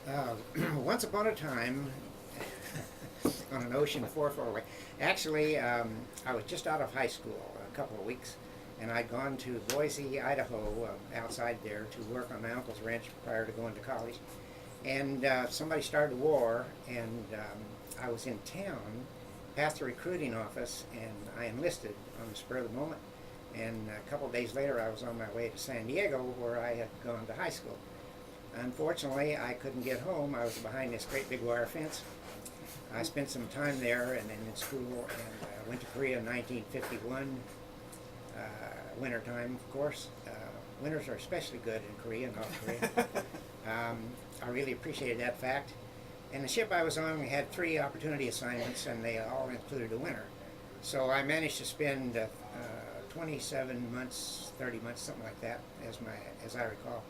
Uh, Once upon a time, on an ocean 4 away. Actually, I was just out of high school a couple of weeks, and I'd gone to Boise, Idaho, outside there to work on my uncle's ranch prior to going to college. And somebody started a war, and I was in town, past the recruiting office, and I enlisted on the spur of the moment. And a couple of days later, I was on my way to San Diego, where I had gone to high school. Unfortunately, I couldn't get home. I was behind this great big wire fence. I spent some time there and then in school, and went to Korea in 1951, wintertime, of course. Winters are especially good in Korea, North Korea. I really appreciated that fact. And the ship I was on had 3 opportunity assignments, and they all included a winter. So I managed to spend 27 months, 30 months, something like that, as I recall,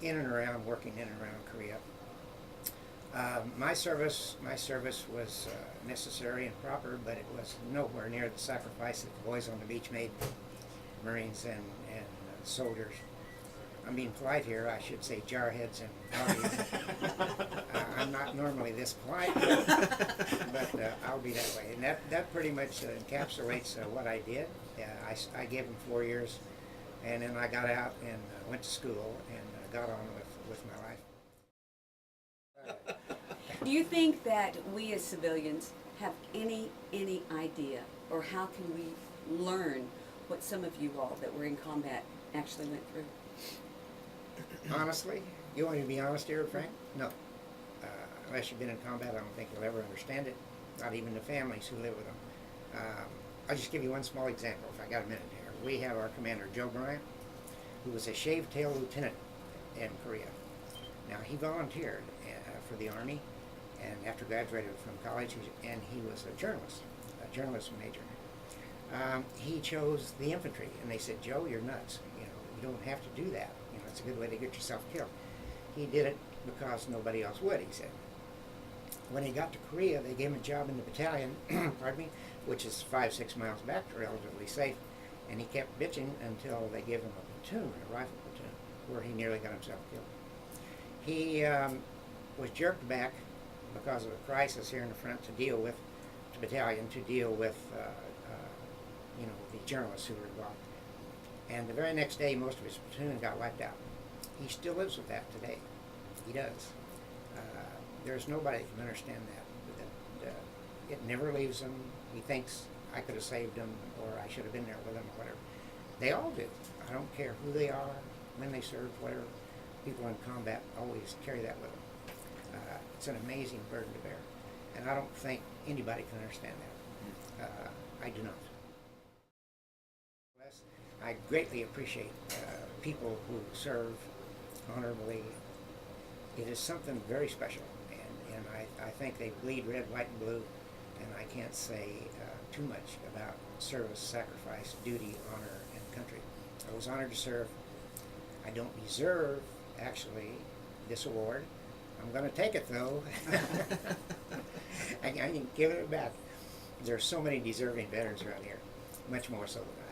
in and around, working in and around Korea. My service was necessary and proper, but it was nowhere near the sacrifice that the boys on the beach made, Marines and soldiers. I'm being polite here. I should say jarheads and rowdies. I'm not normally this polite, but I'll be that way. And that pretty much encapsulates what I did. I gave them 4 years, and then I got out and went to school and got on with my life. Do you think that we as civilians have any idea, or how can we learn what some of you all that were in combat actually went through? Honestly, you want me to be honest here, Frank? No. Unless you've been in combat, I don't think you'll ever understand it. Not even the families who live with them. I'll just give you one small example, if I got a minute here. We have our commander, Joe Bryant, who was a shaved-tail lieutenant in Korea. Now, he volunteered for the Army, and after graduated from college, and he was a journalist major. He chose the infantry, and they said, "Joe, you're nuts. You don't have to do that. It's a good way to get yourself killed." He did it because nobody else would, he said. When he got to Korea, they gave him a job in the battalion, pardon me, which is 5-6 miles back, relatively safe, and he kept bitching until they gave him a platoon, a rifle platoon, where he nearly got himself killed. He was jerked back because of a crisis here in the front to deal with the battalion, to deal with the journalists who were involved. And the very next day, most of his platoon got wiped out. He still lives with that today. He does. There's nobody that can understand that. It never leaves him. He thinks I could have saved him, or I should have been there with him, or whatever. They all do. I don't care who they are, when they served, whatever. People in combat always carry that with them. It's an amazing burden to bear, and I don't think anybody can understand that. I do not. I greatly appreciate people who serve honorably. It is something very special, and I think they bleed red, white, and blue, and I can't say too much about service, sacrifice, duty, honor, and country. I was honored to serve. I don't deserve, actually, this award. I'm going to take it, though. I can give it back. There are so many deserving veterans around here, much more so than I.